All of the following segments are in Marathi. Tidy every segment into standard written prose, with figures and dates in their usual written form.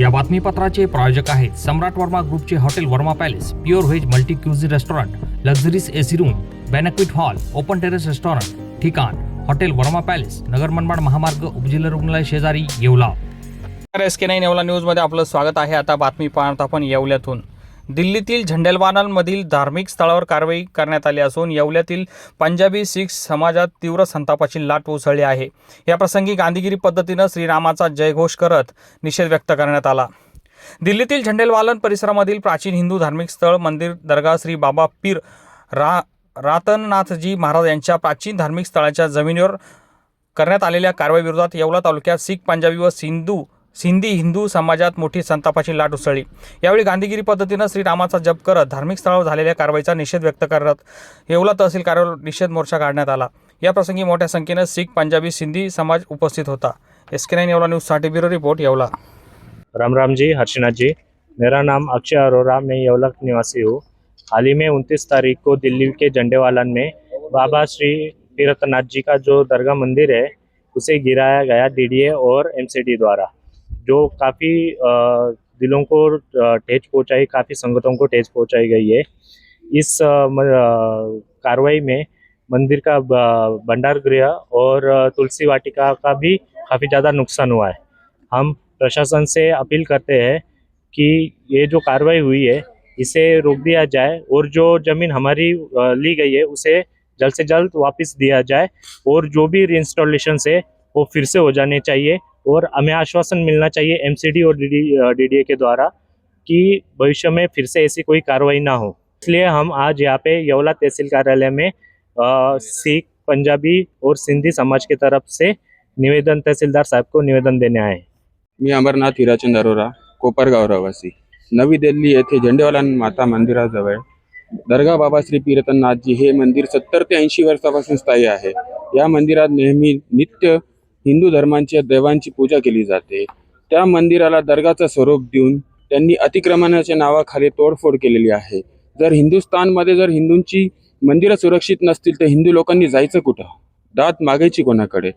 या बातमीपत्राचे प्रायोजक आहेत सम्राट वर्मा ग्रुपचे hotel Verma palace, pure veg multi cuisine restaurant, luxuries AC room, banquet hall, open terrace restaurant, ठिकाण हॉटेल वर्मा पॅलेस, नगर मनमाड महामार्ग, उपजिल्हा रुग्णालय शेजारी, येवला. SK9 येवला न्यूजमध्ये आपलं स्वागत आहे. आता बातमी पाहत आपण येवल्यातून. दिल्लीतील झंडेवालांमधील धार्मिक स्थळावर कारवाई करण्यात आली असून येवल्यातील पंजाबी शीख समाजात तीव्र संतापाची लाट उसळली आहे. या प्रसंगी गांधीगिरी पद्धतीनं श्रीरामाचा जयघोष करत निषेध व्यक्त करण्यात आला. दिल्लीतील झंडेवालन परिसरामधील प्राचीन हिंदू धार्मिक स्थळ मंदिर दर्गा श्री बाबा पीर रातननाथजी महाराज यांच्या प्राचीन धार्मिक स्थळाच्या जमिनीवर करण्यात आलेल्या कारवाईविरोधात येवला तालुक्यात शीख, पंजाबी व सिंधी हिंदू समाजात मोठी संतापाची लाट उसळली. यावेळी गांधीगिरी पद्धतीनं श्रीरामाचा जप करत धार्मिक स्थळावर झालेल्या कारवाईचा निषेध व्यक्त करत येवला तहसील कार्यालयावर निषेध मोर्चा काढण्यात आला. या प्रसंगी मोठ्या संख्येनं शीख, पंजाबी, सिंधी समाज उपस्थित होता. SK9 Yeola news bureau report Yeola. Ram ji, Harshnath ji, मेरा नाम अक्षय अरोरा, मैं येवला निवासी हूँ. हाल ही में 29 तारीख को दिल्ली के झंडेवालन में बाबा श्री तीर्थनाथ जी का जो दरगाह मंदिर है उसे गिराया गया DDA और MCD द्वारा, जो काफ़ी दिलों को ठेस पहुंचाई, काफ़ी संगतों को ठेस पहुंचाई गई है. इस कार्रवाई में मंदिर का भंडार गृह और तुलसी वाटिका का भी काफ़ी ज़्यादा नुकसान हुआ है. हम प्रशासन से अपील करते हैं कि ये जो कार्रवाई हुई है इसे रोक दिया जाए और जो ज़मीन हमारी ली गई है उसे जल्द से जल्द वापस दिया जाए और जो भी रीइंस्टॉलेशन है वो फिर से हो जाने चाहिए. और हमें आश्वासन मिलना चाहिए MCD और DDA के द्वारा कि भविष्य में फिर से ऐसी कोई कार्रवाई ना हो. इसलिए हम आज यहाँ पे येवला तहसील कार्यालय में सिख, पंजाबी और सिंधी समाज की तरफ से निवेदन, तहसीलदार साहब को निवेदन देने आए. मी अमरनाथ हिराचंद अरोरा, कोपरगाव रहिवासी, नवी दिल्ली येथे झंडेवालन माता मंदिराजवळ दर्गा बाबा श्री तीर्थनाथजी हे मंदिर 70 ते 80 वर्षापासून स्थायी आहे. या मंदिरात नेहमी नित्य हिंदू धर्मांच्या देवांची पूजा केली जाते. त्या मंदिराला दर्गाचं स्वरूप देऊन त्यांनी अतिक्रमणाच्या नावाखाली तोडफोड केलेली आहे. जर हिंदुस्थानमध्ये जर हिंदूंची मंदिरं सुरक्षित नसतील तर हिंदू लोकांनी जायचं कुठं, दात मागायची कोणाकडे?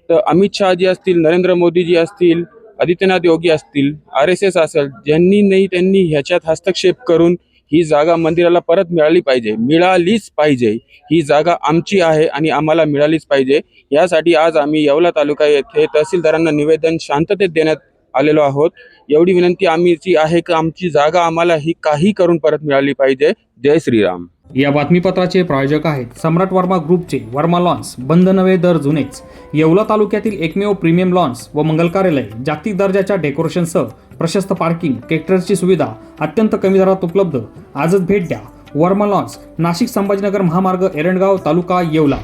तर अमित शहा जी असतील, नरेंद्र मोदीजी असतील, आदित्यनाथ योगी असतील, RSS असेल, ज्यांनी नाही त्यांनी ह्याच्यात हस्तक्षेप करून ही जागा मंदिराला परत मिळालीच पाहिजे. ही जागा आमची आहे आणि आम्हाला मिळालीच पाहिजे. यासाठी आज आम्ही येवला तालुका येथे तहसीलदारांना निवेदन शांततेत देण्यात आलेलो आहोत. एवढी विनंती आमची आहे की आमची जागा आम्हाला ही काही करून परत मिळाली पाहिजे. जय श्रीराम. या बातमीपत्राचे प्रायोजक आहेत सम्राट वर्मा ग्रुपचे वर्मा लॉन्स, बंद नवे दर जुनेच, येवला तालुक्यातील एकमेव प्रीमियम लॉन्स व मंगल कार्यालय, जागतिक दर्जाच्या डेकोरेशनसह प्रशस्त पार्किंग, ट्रॅक्टरची सुविधा अत्यंत कमी दरात उपलब्ध. आजच भेट द्या. वर्मा लॉन्स, नाशिक संभाजीनगर महामार्ग, एरंडगाव तालुका, येवला.